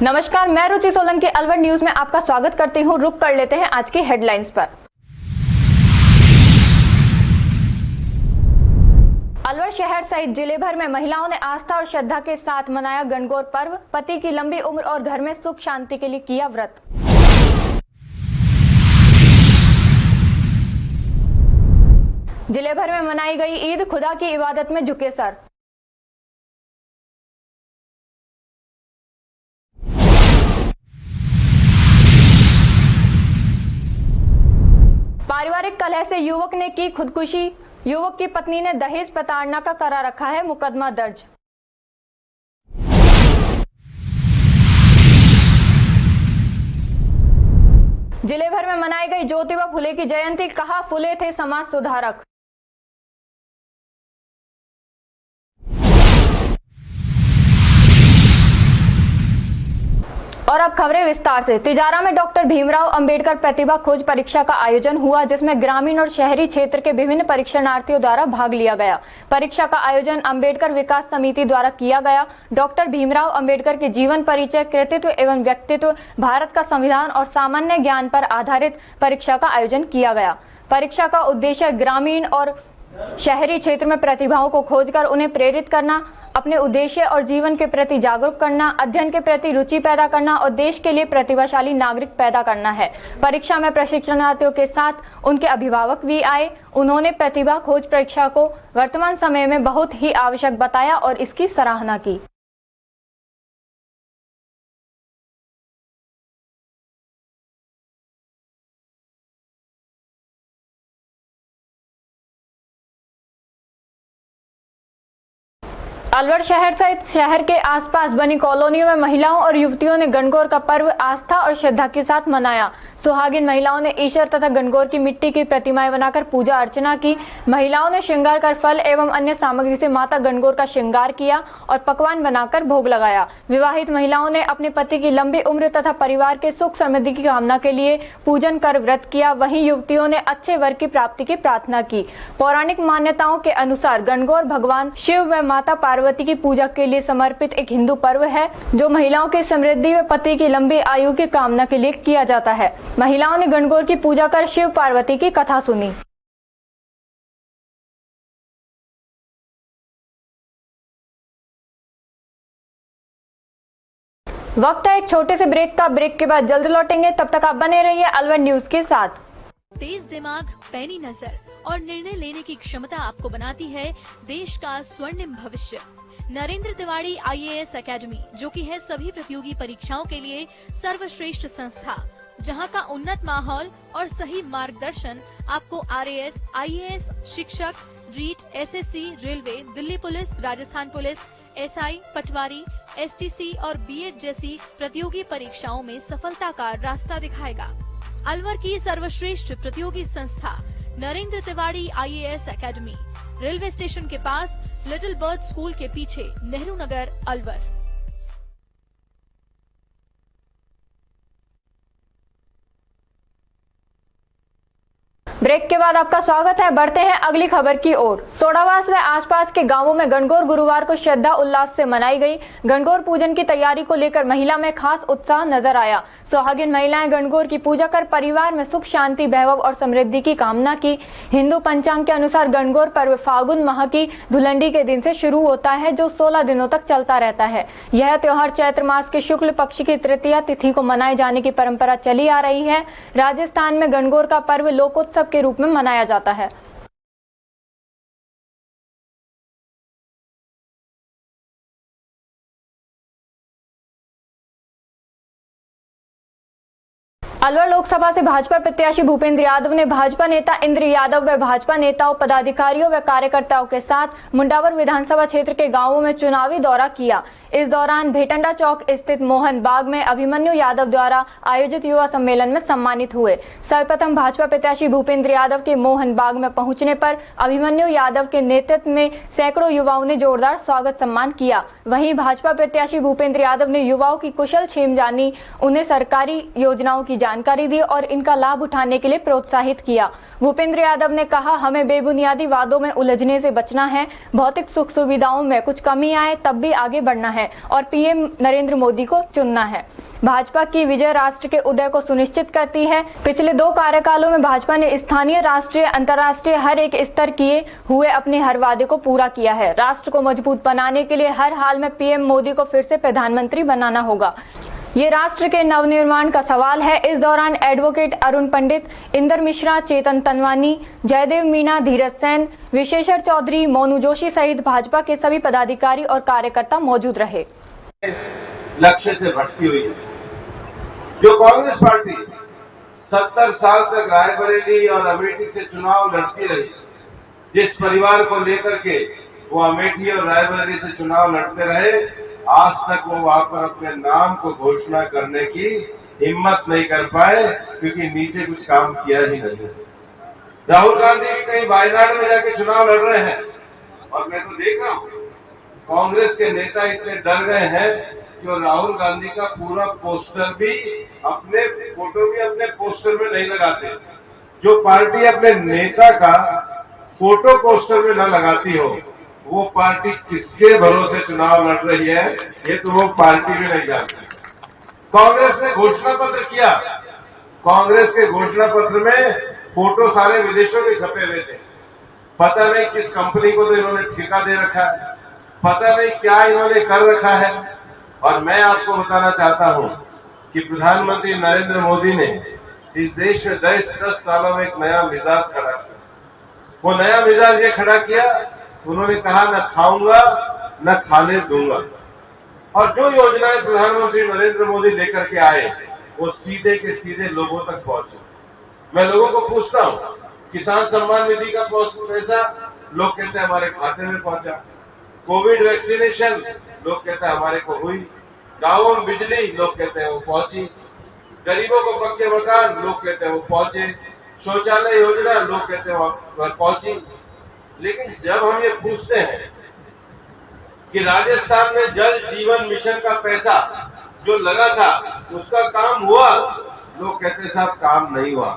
नमस्कार, मैं रुचि सोलंकी अलवर न्यूज में आपका स्वागत करती हूं। रुक कर लेते हैं आज की हेडलाइंस पर। अलवर शहर सहित जिले भर में महिलाओं ने आस्था और श्रद्धा के साथ मनाया गणगौर पर्व। पति की लंबी उम्र और घर में सुख शांति के लिए किया व्रत। जिले भर में मनाई गई ईद, खुदा की इबादत में झुके सर। पारिवारिक कलह से युवक ने की खुदकुशी। युवक की पत्नी ने दहेज प्रताड़ना का करा रखा है मुकदमा दर्ज। जिले भर में मनाई गई ज्योतिबा फुले की जयंती, कहा फुले थे समाज सुधारक। और अब खबरें विस्तार से। तिजारा में डॉक्टर भीमराव अंबेडकर प्रतिभा खोज परीक्षा का आयोजन हुआ, जिसमें ग्रामीण और शहरी क्षेत्र के विभिन्न परीक्षार्थियों द्वारा भाग लिया गया। परीक्षा का आयोजन अंबेडकर विकास समिति द्वारा किया गया। डॉक्टर भीमराव अंबेडकर के जीवन परिचय, कृतित्व एवं व्यक्तित्व, भारत का संविधान और सामान्य ज्ञान पर आधारित परीक्षा का आयोजन किया गया। परीक्षा का उद्देश्य ग्रामीण और शहरी क्षेत्र में प्रतिभाओं को खोजकर उन्हें प्रेरित करना, अपने उद्देश्य और जीवन के प्रति जागरूक करना, अध्ययन के प्रति रुचि पैदा करना और देश के लिए प्रतिभाशाली नागरिक पैदा करना है। परीक्षा में प्रशिक्षणार्थियों के साथ उनके अभिभावक भी आए। उन्होंने प्रतिभा खोज परीक्षा को वर्तमान समय में बहुत ही आवश्यक बताया और इसकी सराहना की। अलवर शहर सहित शहर के आसपास बनी कॉलोनियों में महिलाओं और युवतियों ने गणगौर का पर्व आस्था और श्रद्धा के साथ मनाया। सुहागिन महिलाओं ने ईश्वर तथा गणगौर की मिट्टी की प्रतिमाएं बनाकर पूजा अर्चना की। महिलाओं ने श्रृंगार कर फल एवं अन्य सामग्री से माता गणगौर का श्रृंगार किया और पकवान बनाकर भोग लगाया। विवाहित महिलाओं ने अपने पति की लंबी उम्र तथा परिवार के सुख समृद्धि की कामना के लिए पूजन कर व्रत किया। वहीं युवतियों ने अच्छे वर की प्राप्ति की प्रार्थना की। पौराणिक मान्यताओं के अनुसार गणगौर भगवान शिव व माता पार्वती की पूजा के लिए समर्पित एक हिंदू पर्व है, जो महिलाओं की समृद्धि व पति की लंबी आयु की कामना के लिए किया जाता है। महिलाओं ने गणगौर की पूजा कर शिव पार्वती की कथा सुनी। वक्त है एक छोटे से ब्रेक का। ब्रेक के बाद जल्द लौटेंगे, तब तक आप बने रहिए अलवर न्यूज के साथ। तेज दिमाग, पैनी नजर और निर्णय लेने की क्षमता आपको बनाती है देश का स्वर्णिम भविष्य। नरेंद्र तिवारी IAS एकेडमी, जो कि है सभी प्रतियोगी परीक्षाओं के लिए सर्वश्रेष्ठ संस्था, जहां का उन्नत माहौल और सही मार्गदर्शन आपको RAS, IAS, शिक्षक, REET, SSC, railway, Delhi police, Rajasthan police, SI, patwari, STC और BEd जैसी प्रतियोगी परीक्षाओं में सफलता का रास्ता दिखाएगा। अलवर की सर्वश्रेष्ठ प्रतियोगी संस्था Narendra Tiwari IAS academy, railway station के पास, लिटिल बर्ड स्कूल के पीछे, नेहरू नगर, अलवर। ब्रेक के बाद आपका स्वागत है। बढ़ते हैं अगली खबर की ओर। सोडावास व आसपास के गांवों में गणगौर गुरुवार को श्रद्धा उल्लास से मनाई गई। गणगौर पूजन की तैयारी को लेकर महिला में खास उत्साह नजर आया। सुहागिन महिलाएं गणगौर की पूजा कर परिवार में सुख शांति, वैभव और समृद्धि की कामना की। हिंदू पंचांग के अनुसार गणगौर पर्व फागुन माह की धुलंडी के दिन से शुरू होता है, जो 16 दिनों तक चलता रहता है। यह त्योहार चैत्र मास के शुक्ल पक्ष की तृतीया तिथि को मनाए जाने की परंपरा चली आ रही है। राजस्थान में गणगौर का पर्व लोकोत्सव के रूप में मनाया जाता है। अलवर लोकसभा से भाजपा प्रत्याशी भूपेंद्र यादव ने भाजपा नेता इंद्र यादव व भाजपा नेताओं, पदाधिकारियों व कार्यकर्ताओं के साथ मुंडावर विधानसभा क्षेत्र के गांवों में चुनावी दौरा किया। इस दौरान भेटंडा चौक स्थित मोहन बाग में अभिमन्यु यादव द्वारा आयोजित युवा सम्मेलन में सम्मानित हुए। सर्वप्रथम भाजपा प्रत्याशी भूपेंद्र यादव के मोहन बाग में पहुंचने पर अभिमन्यु यादव के नेतृत्व में सैकड़ों युवाओं ने जोरदार स्वागत सम्मान किया। वहीं भाजपा प्रत्याशी भूपेंद्र यादव ने युवाओं की कुशल क्षेम जानी, उन्हें सरकारी योजनाओं की जानकारी दी और इनका लाभ उठाने के लिए प्रोत्साहित किया। भूपेंद्र यादव ने कहा, हमें बेबुनियादी वादों में उलझने से बचना है। भौतिक सुख सुविधाओं में कुछ कमी आए तब भी आगे बढ़ना है। है और पीएम नरेंद्र मोदी को चुनना है। भाजपा की विजय राष्ट्र के उदय को सुनिश्चित करती है। पिछले 2 कार्यकालों में भाजपा ने स्थानीय, राष्ट्रीय, अंतर्राष्ट्रीय हर एक स्तर किए हुए अपने हर वादे को पूरा किया है। राष्ट्र को मजबूत बनाने के लिए हर हाल में पीएम मोदी को फिर से प्रधानमंत्री बनाना होगा। ये राष्ट्र के नवनिर्माण का सवाल है। इस दौरान एडवोकेट अरुण पंडित, इंदर मिश्रा, चेतन तनवानी, जयदेव मीणा, धीरज सेन, विशेश्वर चौधरी, मोनू जोशी सहित भाजपा के सभी पदाधिकारी और कार्यकर्ता मौजूद रहे। लक्ष्य से भटकी हुई है। जो कांग्रेस पार्टी 70 साल तक रायबरेली और अमेठी से चुनाव लड़ती रही, जिस परिवार को लेकर के वो अमेठी और रायबरेली से चुनाव लड़ते रहे, आज तक वो वहां पर अपने नाम को घोषणा करने की हिम्मत नहीं कर पाए, क्योंकि नीचे कुछ काम किया ही नहीं। राहुल गांधी भी कहीं वायनाड में जाके चुनाव लड़ रहे हैं और मैं तो देख रहा हूं कांग्रेस के नेता इतने डर गए हैं कि वो राहुल गांधी का पूरा पोस्टर भी, अपने फोटो भी अपने पोस्टर में नहीं लगाते। जो पार्टी अपने नेता का फोटो पोस्टर में न लगाती हो, वो पार्टी किसके भरोसे चुनाव लड़ रही है, ये तो वो पार्टी भी नहीं जानती। कांग्रेस ने घोषणा पत्र किया। कांग्रेस के घोषणा पत्र में फोटो सारे विदेशों के छपे हुए थे। पता नहीं किस कंपनी को तो इन्होंने ठेका दे रखा है, पता नहीं क्या इन्होंने कर रखा है। और मैं आपको बताना चाहता हूं कि प्रधानमंत्री नरेंद्र मोदी ने इस देश में 10 सालों में एक नया मिजाज खड़ा किया। वो नया मिजाज ये खड़ा किया, उन्होंने कहा न खाऊंगा न खाने दूंगा। और जो योजनाएं प्रधानमंत्री नरेंद्र मोदी लेकर के आए, वो सीधे के सीधे लोगों तक पहुंचे। मैं लोगों को पूछता हूं, किसान सम्मान निधि का पैसा लोग कहते हैं हमारे खाते में पहुंचा। कोविड वैक्सीनेशन लोग कहते हैं हमारे को हुई। गांवों में बिजली लोग कहते हैं वो पहुंची। गरीबों को पक्के मकान लोग कहते हैं वो पहुंचे। शौचालय योजना लोग कहते हैं वह पहुंची। लेकिन जब हम ये पूछते हैं कि राजस्थान में जल जीवन मिशन का पैसा जो लगा था उसका काम हुआ, लोग कहते साहब काम नहीं हुआ।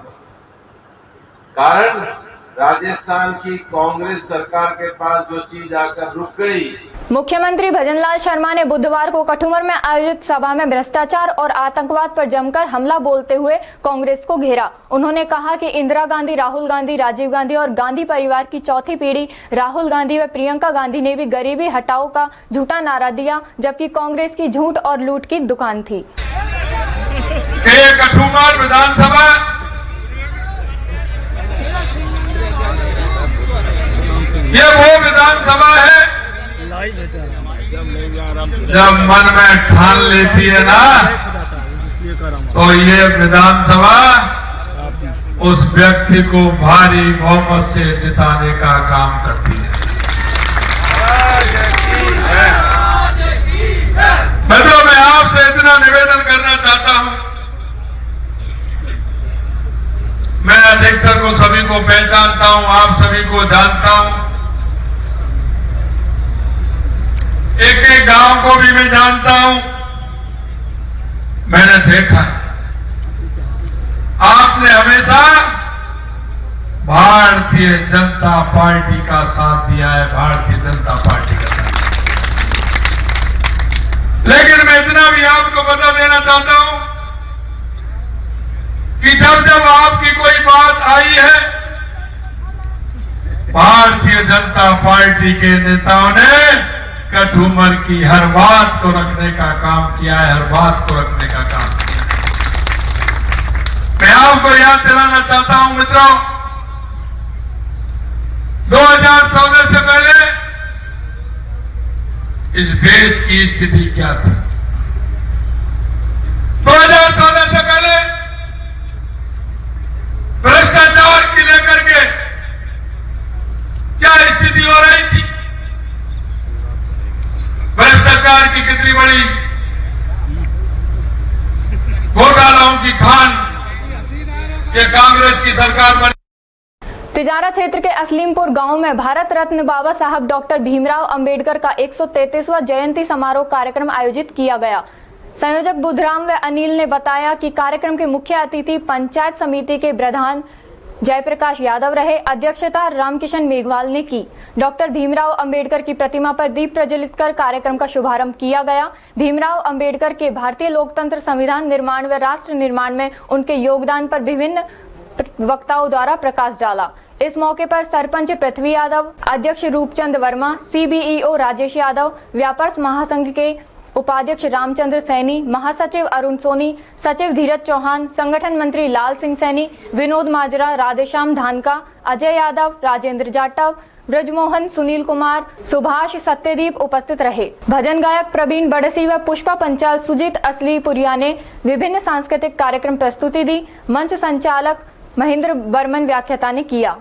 कारण राजस्थान की कांग्रेस सरकार के पास जो चीज आकर रुक गई। मुख्यमंत्री भजनलाल शर्मा ने बुधवार को कठुमर में आयोजित सभा में भ्रष्टाचार और आतंकवाद पर जमकर हमला बोलते हुए कांग्रेस को घेरा। उन्होंने कहा कि इंदिरा गांधी, राहुल गांधी, राजीव गांधी और गांधी परिवार की चौथी पीढ़ी राहुल गांधी व प्रियंका गांधी ने भी गरीबी हटाओ का झूठा नारा दिया, जबकि कांग्रेस की झूठ और लूट की दुकान थी। कठुमर विधानसभा ये वो विधानसभा है जब मन में ठान लेती है ना, तो ये विधानसभा उस व्यक्ति को भारी बहुमत से जिताने का काम करती है। मैं आपसे इतना निवेदन करना चाहता हूं, मैं अधिकतर को सभी को पहचानता हूं, आप सभी को जानता हूं, एक एक गांव को भी मैं जानता हूं। मैंने देखा आपने हमेशा भारतीय जनता पार्टी का साथ दिया है, भारतीय जनता पार्टी का साथ। लेकिन मैं इतना भी आपको बता देना चाहता हूं कि जब जब आपकी कोई बात आई है, भारतीय जनता पार्टी के नेताओं ने कठुमर की हर बात को रखने का काम किया है, हर बात को रखने का काम किया है। मैं आपको याद दिलाना चाहता हूं मित्रों, 2014 से पहले इस देश की स्थिति क्या थी? 2014 से पहले भ्रष्टाचार की लेकर के क्या स्थिति हो रही थी? भ्रष्टाचार की कितनी बड़ी घोटालों की खान ये कांग्रेस की सरकार बनी। तिजारा क्षेत्र के असलीमपुर गांव में भारत रत्न बाबा साहब डॉक्टर भीमराव अंबेडकर का 133वां जयंती समारोह कार्यक्रम आयोजित किया गया। संयोजक बुधराम व अनिल ने बताया कि कार्यक्रम के मुख्य अतिथि पंचायत समिति के प्रधान जयप्रकाश यादव रहे। अध्यक्षता रामकिशन मेघवाल ने की। डॉक्टर भीमराव अंबेडकर की प्रतिमा पर दीप प्रज्वलित कर कार्यक्रम का शुभारंभ किया गया। भीमराव अंबेडकर के भारतीय लोकतंत्र, संविधान निर्माण व राष्ट्र निर्माण में उनके योगदान पर विभिन्न वक्ताओं द्वारा प्रकाश डाला। इस मौके पर सरपंच पृथ्वी यादव, अध्यक्ष रूपचंद वर्मा, सीबीईओ राजेश यादव, व्यापार महासंघ के उपाध्यक्ष रामचंद्र सैनी, महासचिव अरुण सोनी, सचिव धीरज चौहान, संगठन मंत्री लाल सिंह सैनी, विनोद माजरा, राधेश्याम धानका, अजय यादव, राजेंद्र जाटव, ब्रजमोहन, सुनील कुमार, सुभाष, सत्यदीप उपस्थित रहे। भजन गायक प्रवीण बड़सी व पुष्पा पंचाल, सुजीत असलीपुरिया ने विभिन्न सांस्कृतिक कार्यक्रम प्रस्तुति दी। मंच संचालक महेंद्र बर्मन व्याख्याता ने किया।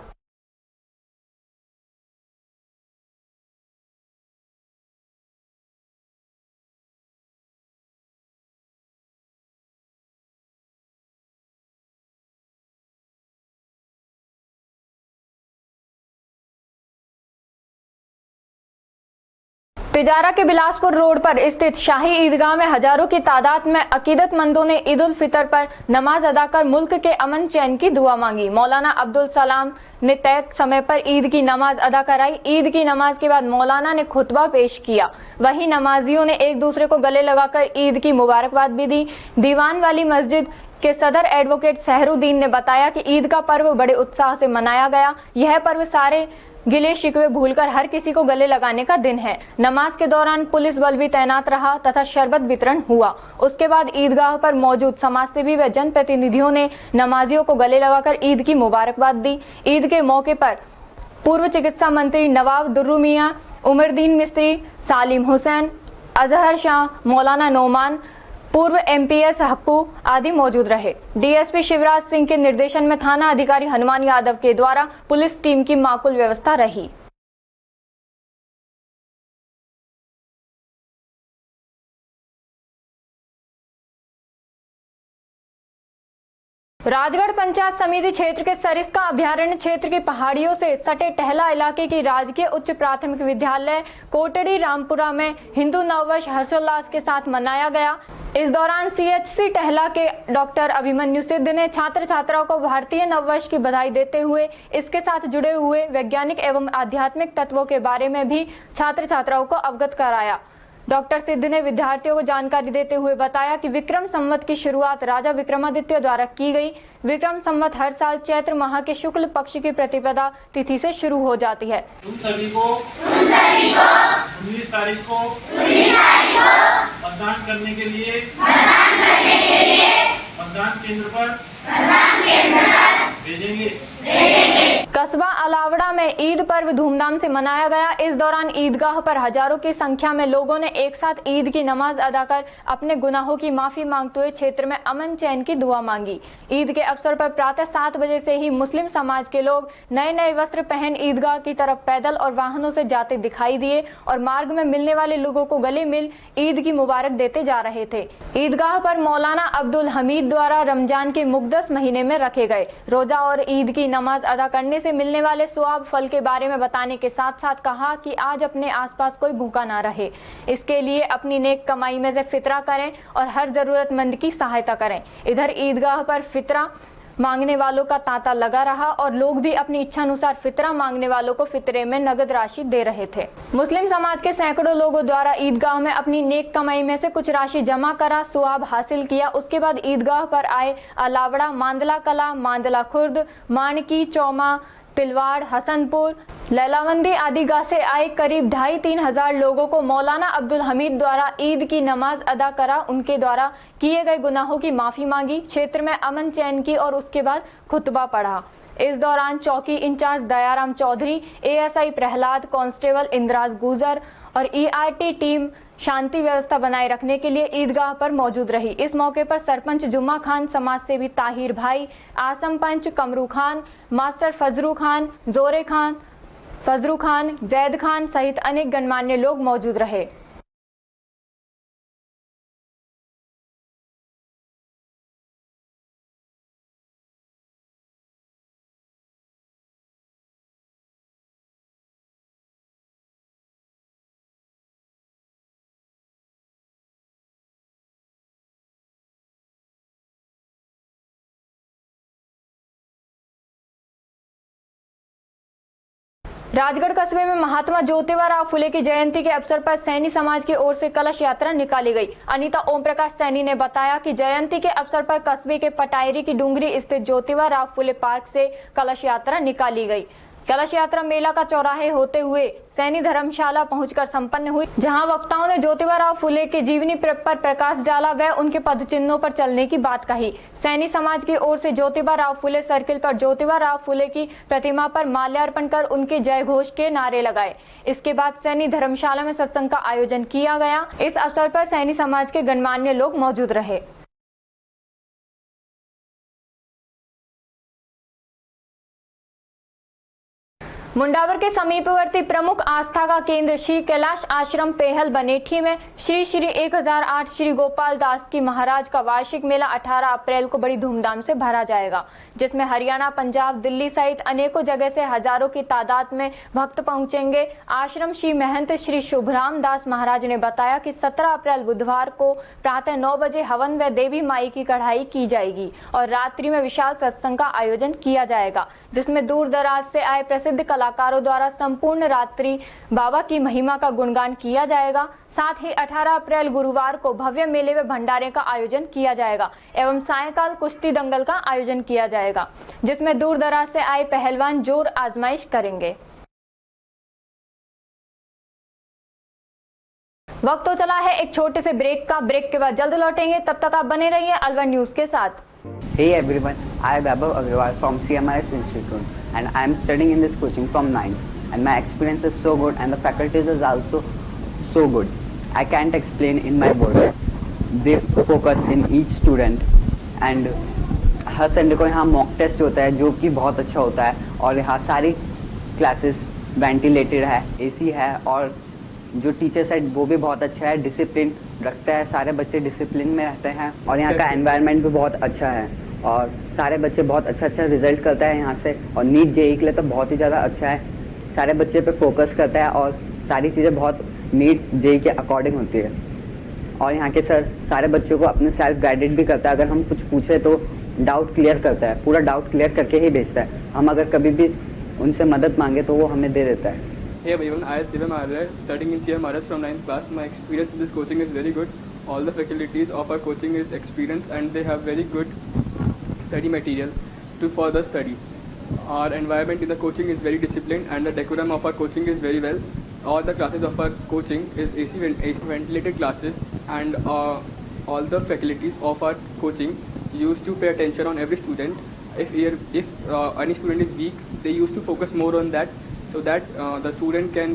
तिजारा के बिलासपुर रोड पर स्थित शाही ईदगाह में हजारों की तादाद में अकीदतमंदों ने ईद उल फितर पर नमाज अदा कर मुल्क के अमन चैन की दुआ मांगी। मौलाना अब्दुल सलाम ने तय समय पर ईद की नमाज अदा कराई। ईद की नमाज के बाद मौलाना ने खुतबा पेश किया। वहीं नमाजियों ने एक दूसरे को गले लगाकर ईद की मुबारकबाद भी दी। दीवान वाली मस्जिद के सदर एडवोकेट सहरुद्दीन ने बताया कि ईद का पर्व बड़े उत्साह से मनाया गया। यह पर्व सारे गिले शिकवे भूलकर हर किसी को गले लगाने का दिन है। नमाज के दौरान पुलिस बल भी तैनात रहा तथा शरबत वितरण हुआ। उसके बाद ईदगाह पर मौजूद समाजसेवी व जनप्रतिनिधियों ने नमाजियों को गले लगाकर ईद की मुबारकबाद दी। ईद के मौके पर पूर्व चिकित्सा मंत्री नवाब दुर्रू मियां, उमरदीन मिस्त्री, सालिम हुसैन, अजहर शाह, मौलाना नोमान, पूर्व एमपीएस हक्कू आदि मौजूद रहे। डीएसपी शिवराज सिंह के निर्देशन में थाना अधिकारी हनुमान यादव के द्वारा पुलिस टीम की माकूल व्यवस्था रही। राजगढ़ पंचायत समिति क्षेत्र के सरिस्का अभयारण्य क्षेत्र की पहाड़ियों से सटे टहला इलाके की राजकीय उच्च प्राथमिक विद्यालय कोटड़ी रामपुरा में हिंदू नववर्ष हर्षोल्लास के साथ मनाया गया। इस दौरान सीएचसी टहला के डॉक्टर अभिमन्यु सिद्ध ने छात्र छात्राओं को भारतीय नववर्ष की बधाई देते हुए इसके साथ जुड़े हुए वैज्ञानिक एवं आध्यात्मिक तत्वों के बारे में भी छात्र छात्राओं को अवगत कराया। डॉक्टर सिद्ध ने विद्यार्थियों को जानकारी देते हुए बताया कि विक्रम संवत की शुरुआत राजा विक्रमादित्य द्वारा की गई। विक्रम संवत हर साल चैत्र माह के शुक्ल पक्ष की प्रतिपदा तिथि से शुरू हो जाती है। तुम सभी को 19 तारीख को मतदान करने के लिए मतदान केंद्र पर भेजेंगे। कस्बा अलावड़ा में ईद पर्व धूमधाम से मनाया गया। इस दौरान ईदगाह पर हजारों की संख्या में लोगों ने एक साथ ईद की नमाज अदा कर अपने गुनाहों की माफी मांगते हुए क्षेत्र में अमन चैन की दुआ मांगी। ईद के अवसर पर प्रातः 7 बजे से ही मुस्लिम समाज के लोग नए नए वस्त्र पहन ईदगाह की तरफ पैदल और वाहनों से जाते दिखाई दिए और मार्ग में मिलने वाले लोगों को गले मिल ईद की मुबारक देते जा रहे थे। ईदगाह पर मौलाना अब्दुल हमीद द्वारा रमजान के मुक़द्दस महीने में रखे गए रोजा और ईद की नमाज अदा करने से मिलने वाले सवाब फल के बारे में बताने के साथ साथ कहा कि आज अपने आसपास कोई भूखा ना रहे, इसके लिए अपनी नेक कमाई में से फितरा करें और हर जरूरतमंद की सहायता करें। इधर ईदगाह पर फितरा मांगने वालों का तांता लगा रहा और लोग भी अपनी इच्छा अनुसार फितरा मांगने वालों को फितरे में नगद राशि दे रहे थे। मुस्लिम समाज के सैकड़ों लोगों द्वारा ईदगाह में अपनी नेक कमाई में से कुछ राशि जमा करा सवाब हासिल किया। उसके बाद ईदगाह पर आए अलावड़ा, मांदला कला, मांदला खुर्द, मानकी, चौमा, तिलवाड़, हसनपुर, लैलावंदी आदि गांव से आए करीब 2,500-3 हजार लोगों को मौलाना अब्दुल हमीद द्वारा ईद की नमाज अदा करा उनके द्वारा किए गए गुनाहों की माफी मांगी, क्षेत्र में अमन चैन की और उसके बाद खुतबा पढ़ा। इस दौरान चौकी in charge Dayaram Chaudhary, ASI Prahlad, constable Indraj Gujar और ईआरटी टीम शांति व्यवस्था बनाए रखने के लिए ईदगाह पर मौजूद रही। इस मौके पर सरपंच जुम्मा खान, समाज सेवी ताहिर भाई, आसम पंच कमरू खान, मास्टर फजरू खान, जोरे खान, फजरू खान, जैद खान सहित अनेक गणमान्य लोग मौजूद रहे। राजगढ़ कस्बे में महात्मा ज्योतिबा राव फुले की जयंती के अवसर पर सैनी समाज की ओर से कलश यात्रा निकाली गई। अनीता ओम प्रकाश सैनी ने बताया कि जयंती के अवसर पर कस्बे के पटायरी की डूंगरी स्थित ज्योतिबा राव फुले पार्क से कलश यात्रा निकाली गई। कलश यात्रा मेला का चौराहे होते हुए सैनी धर्मशाला पहुंचकर संपन्न हुई, जहां वक्ताओं ने ज्योतिबा राव फुले के जीवनी पर प्रकाश डाला व उनके पदचिन्हों पर चलने की बात कही। सैनी समाज की ओर से ज्योतिबा राव फुले सर्किल पर ज्योतिबा राव फुले की प्रतिमा पर माल्यार्पण कर उनके जय घोष के नारे लगाए। इसके बाद सैनी धर्मशाला में सत्संग का आयोजन किया गया। इस अवसर पर सैनी समाज के गणमान्य लोग मौजूद रहे। मुंडावर के समीपवर्ती प्रमुख आस्था का केंद्र श्री कैलाश आश्रम पेहल बनेठी में श्री 1008 श्री गोपाल दास की महाराज का वार्षिक मेला 18 अप्रैल को बड़ी धूमधाम से भरा जाएगा, जिसमें हरियाणा, पंजाब, दिल्ली सहित अनेकों जगह से हजारों की तादाद में भक्त पहुंचेंगे। आश्रम श्री महंत श्री शुभराम दास महाराज ने बताया कि 17 अप्रैल बुधवार को प्रातः 9 बजे हवन व देवी माई की कढ़ाई की जाएगी और रात्रि में विशाल सत्संग का आयोजन किया जाएगा, जिसमें दूर दराज से आए प्रसिद्ध कलाकारों द्वारा संपूर्ण रात्रि बाबा की महिमा का गुणगान किया जाएगा। साथ ही 18 अप्रैल गुरुवार को भव्य मेले व भंडारे का आयोजन किया जाएगा एवं सायंकाल कुश्ती दंगल का आयोजन किया जाएगा, जिसमें दूर दराज से आए पहलवान जोर आजमाइश करेंगे। वक्त तो चला है एक छोटे से ब्रेक का। ब्रेक के बाद जल्द लौटेंगे, तब तक आप बने रहिए अलवर न्यूज के साथ। Hey everyone, I am Vaibhav Agarwal from CMRS Institute and I am studying in this coaching from 9th and my experience is so good and the faculties is also so good. I can't explain in my words. They focus in each student and her Sunday को यहाँ mock test होता है जो कि बहुत अच्छा होता है और यहाँ सारी क्लासेस वेंटिलेटेड है, एसी है और जो टीचर्स है वो भी बहुत अच्छा है, डिसिप्लिन रखता है, सारे बच्चे डिसिप्लिन में रहते हैं और यहाँ का एनवायरनमेंट भी बहुत अच्छा है और सारे बच्चे बहुत अच्छा रिजल्ट करते हैं यहाँ से और नीट जेईई के लिए तो बहुत ही ज़्यादा अच्छा है। सारे बच्चे पे फोकस करता है और सारी चीज़ें बहुत नीट जेईई के अकॉर्डिंग होती है और यहाँ के सर सारे बच्चों को अपने सेल्फ गाइडेड भी करता है। अगर हम कुछ पूछे तो डाउट क्लियर करता है, पूरा डाउट क्लियर करके ही भेजता है। हम अगर कभी भी उनसे मदद मांगे तो वो हमें दे देता है। Hey everyone, I am Divam Arya, studying in CMRS from 9th class. My experience in this coaching is very good. All the faculties of our coaching is experienced and they have very good study material to further studies. Our environment in the coaching is very disciplined and the decorum of our coaching is very well. All the classes of our coaching is AC ventilated classes and all the faculties of our coaching used to pay attention on every student. If any student is weak, they used to focus more on that so that the student can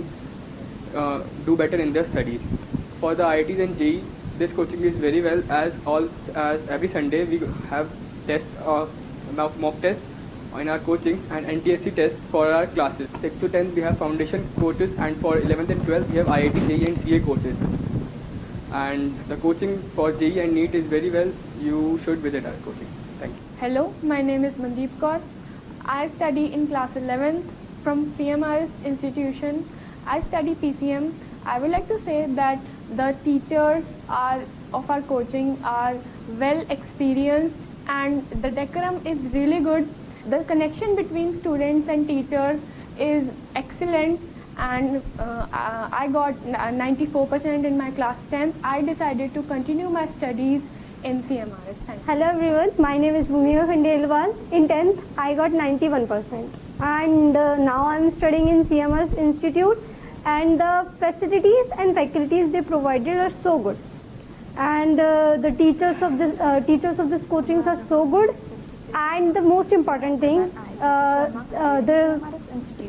do better in their studies. For the IITs and JEE, this coaching is very well as every Sunday we have tests mock tests in our coachings and NTSC tests for our classes. 6th to 10th we have foundation courses and for 11th and 12th we have IIT, JEE and CA courses. And the coaching for JEE and NEET is very well. You should visit our coaching. Thank you. Hello, my name is Mandeep Kaur. I study in class 11th from CMRS institution. I study PCM. I would like to say that the teachers of our coaching are well experienced and the decorum is really good. The connection between students and teachers is excellent and I got 94% in my class 10th. I decided to continue my studies in CMRS. Hello everyone, my name is Bhumika Khandelwal. In 10th, I got 91%. And now I am studying in CMRS Institute and the facilities and faculties they provided are so good. And the teachers of this coaching are so good. And the most important thing, the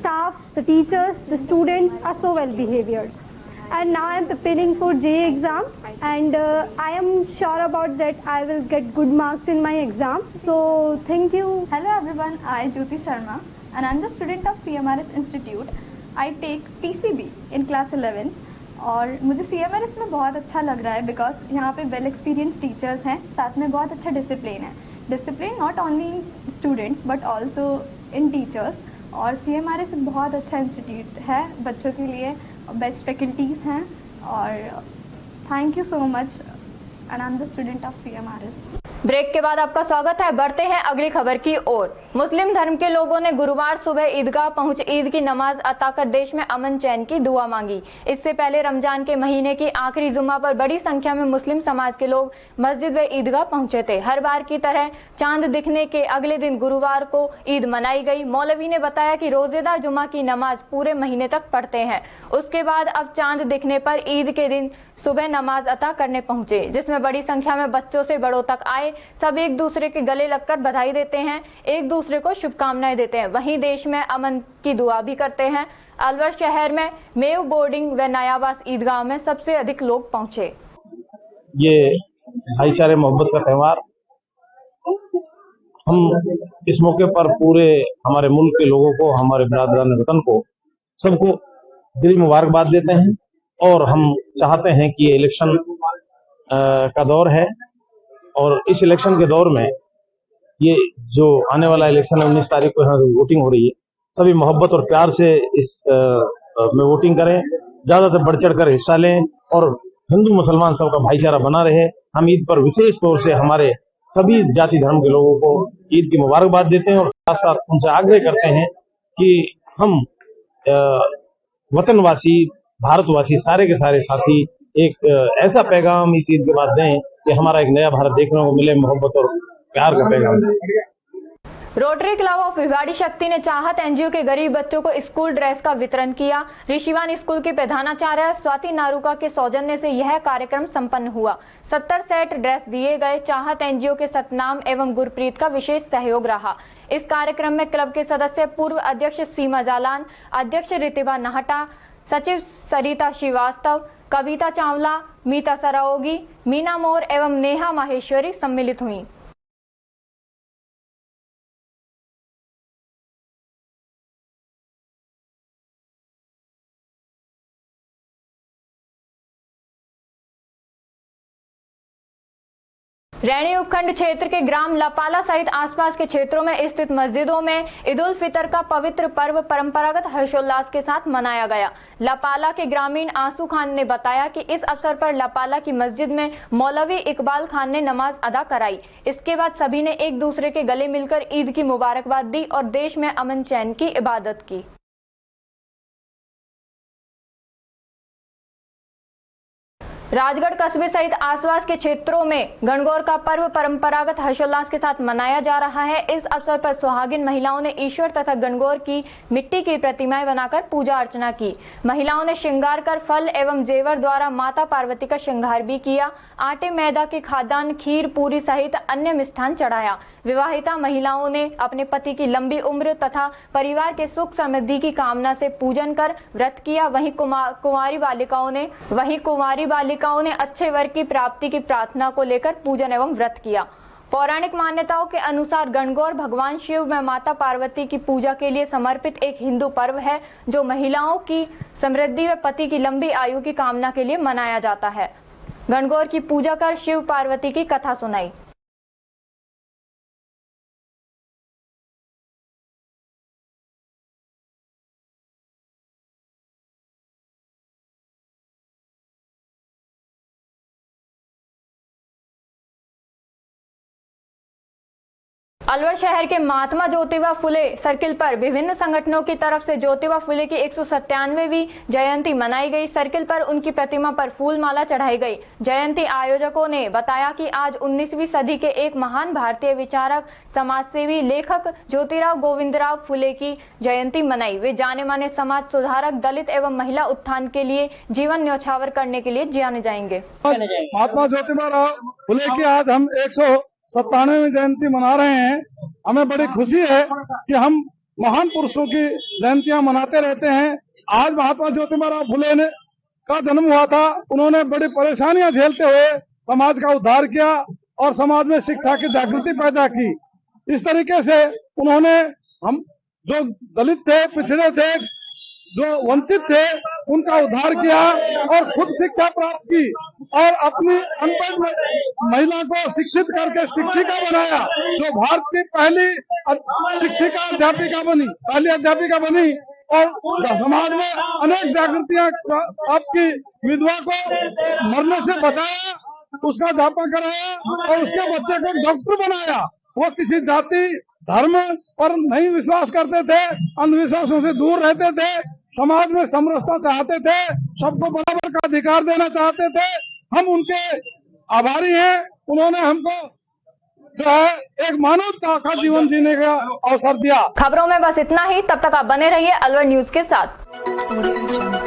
staff, the teachers, the students are so well behaved. And now I am preparing for JEE exam and I am sure about that I will get good marks in my exam. So thank you. Hello everyone, I am Jyoti Sharma and I am the student of CMRS Institute. I take PCB in class 11th और मुझे CMRS में बहुत अच्छा लग रहा है because यहाँ पे well experienced teachers हैं, साथ में बहुत अच्छा discipline है. Discipline not only in students but also in teachers और CMRS एक बहुत अच्छा इंस्टीट्यूट है बच्चों के लिए, बेस्ट फैकल्टीज हैं और thank you so much and I am the student of CMRS. Break के बाद आपका स्वागत है। बढ़ते हैं अगली खबर की ओर। मुस्लिम धर्म के लोगों ने गुरुवार सुबह ईदगाह पहुंच ईद की नमाज अता कर देश में अमन चैन की दुआ मांगी। इससे पहले रमजान के महीने की आखिरी जुम्मा पर बड़ी संख्या में मुस्लिम समाज के लोग मस्जिद व ईदगाह पहुंचे थे। हर बार की तरह चांद दिखने के अगले दिन गुरुवार को ईद मनाई गई। मौलवी ने बताया कि रोजेदार जुमा की नमाज पूरे महीने तक पढ़ते हैं। उसके बाद अब चांद दिखने पर ईद के दिन सुबह नमाज अता करने पहुंचे, जिसमें बड़ी संख्या में बच्चों से बड़ों तक आए। सब एक दूसरे के गले लगकर बधाई देते हैं, एक दूसरे को शुभकामनाएं देते हैं। वहीं देश में अमन की दुआ भी करते हैं। अलवर शहर में मेव बोर्डिंग व नयावास ईदगाह में सबसे अधिक लोग पहुंचे। ये भाईचारे मोहब्बत का त्यौहार, हम इस मौके पर पूरे हमारे मुल्क के लोगों को, हमारे बिरादरान वतन को, सबको दिली मुबारकबाद देते हैं। और हम चाहते हैं कि ये इलेक्शन का दौर है और इस इलेक्शन के दौर में ये जो आने वाला इलेक्शन है 19 तारीख को यहाँ वोटिंग हो रही है, सभी मोहब्बत और प्यार से इस में वोटिंग करें, ज्यादा से बढ़ चढ़ कर हिस्सा लें और हिंदू मुसलमान सबका भाईचारा बना रहे। हम ईद पर विशेष तौर से हमारे सभी जाति धर्म के लोगों को ईद की मुबारकबाद देते हैं और साथ साथ उनसे आग्रह करते हैं कि हम वतनवासी, भारतवासी सारे के सारे साथी एक ऐसा पैगाम इस ईद के बाद दें कि हमारा एक नया भारत देखने को मिले, मोहब्बत और प्यार का पैगाम दें। रोटरी क्लब ऑफ भिवाड़ी शक्ति ने चाहत एनजीओ के गरीब बच्चों को स्कूल ड्रेस का वितरण किया। ऋषिवान स्कूल की प्रधानाचार्य स्वाति नारूका के सौजन्य से यह कार्यक्रम संपन्न हुआ। 70 सेट ड्रेस दिए गए। चाहत एनजीओ के सतनाम एवं गुरप्रीत का विशेष सहयोग रहा। इस कार्यक्रम में क्लब के सदस्य पूर्व अध्यक्ष सीमा जालान, अध्यक्ष रितिभा नाहटा, सचिव सरिता श्रीवास्तव, कविता चावला, मीता सराओगी, मीना मोर एवं नेहा माहेश्वरी सम्मिलित हुई। रैणी उपखंड क्षेत्र के ग्राम लपाला सहित आसपास के क्षेत्रों में स्थित मस्जिदों में ईद उल फितर का पवित्र पर्व परंपरागत हर्षोल्लास के साथ मनाया गया। लपाला के ग्रामीण आंसू खान ने बताया कि इस अवसर पर लपाला की मस्जिद में मौलवी इकबाल खान ने नमाज अदा कराई। इसके बाद सभी ने एक दूसरे के गले मिलकर ईद की मुबारकबाद दी और देश में अमन चैन की इबादत की। राजगढ़ कस्बे सहित आसपास के क्षेत्रों में गणगौर का पर्व परंपरागत हर्षोल्लास के साथ मनाया जा रहा है। इस अवसर पर सुहागिन महिलाओं ने ईश्वर तथा गणगौर की मिट्टी की प्रतिमाएं बनाकर पूजा अर्चना की। महिलाओं ने श्रृंगार कर फल एवं जेवर द्वारा माता पार्वती का श्रृंगार भी किया। आटे मैदा के खाद्यान्न, खीर, पूरी सहित अन्य मिष्ठान चढ़ाया। विवाहिता महिलाओं ने अपने पति की लंबी उम्र तथा परिवार के सुख समृद्धि की कामना से पूजन कर व्रत किया। वहीं कुंवारी बालिकाओं ने अच्छे वर की प्राप्ति की प्रार्थना को लेकर पूजन एवं व्रत किया। पौराणिक मान्यताओं के अनुसार गणगौर भगवान शिव में माता पार्वती की पूजा के लिए समर्पित एक हिंदू पर्व है, जो महिलाओं की समृद्धि व पति की लंबी आयु की कामना के लिए मनाया जाता है। गणगौर की पूजा कर शिव पार्वती की कथा सुनाई। अलवर शहर के महात्मा ज्योतिबा फुले सर्किल पर विभिन्न संगठनों की तरफ से ज्योतिबा फुले की 197वीं जयंती मनाई गई। सर्किल पर उनकी प्रतिमा पर फूल माला चढ़ाई गई। जयंती आयोजकों ने बताया कि आज 19वीं सदी के एक महान भारतीय विचारक, समाजसेवी, लेखक ज्योतिराव गोविंदराव फुले की जयंती मनाई। वे जाने माने समाज सुधारक, दलित एवं महिला उत्थान के लिए जीवन न्यौछावर करने के लिए जाने जाएंगे। महात्मा ज्योतिबा फुले की आज हम 197वीं जयंती मना रहे हैं। हमें बड़ी खुशी है कि हम महान पुरुषों की जयंतियां मनाते रहते हैं। आज महात्मा ज्योतिबा फुले ने का जन्म हुआ था। उन्होंने बड़ी परेशानियां झेलते हुए समाज का उद्धार किया और समाज में शिक्षा की जागृति पैदा की। इस तरीके से उन्होंने हम जो दलित थे, पिछड़े थे, जो वंचित थे, उनका उद्धार किया और खुद शिक्षा प्राप्त की और अपनी अनपढ़ महिला को शिक्षित करके शिक्षिका बनाया, जो भारत की पहली शिक्षिका अध्यापिका बनी और समाज में अनेक जागृतियां आपकी विधवा को मरने से बचाया उसका झापा कराया और उसके बच्चे को डॉक्टर बनाया। वो किसी जाति धर्म पर नहीं विश्वास करते थे, अंधविश्वासों से दूर रहते थे, समाज में समरसता चाहते थे, सबको बराबर का अधिकार देना चाहते थे। हम उनके आभारी हैं। उन्होंने हमको जो है एक मानवता का जीवन जीने का अवसर दिया। खबरों में बस इतना ही। तब तक आप बने रहिए अलवर न्यूज के साथ।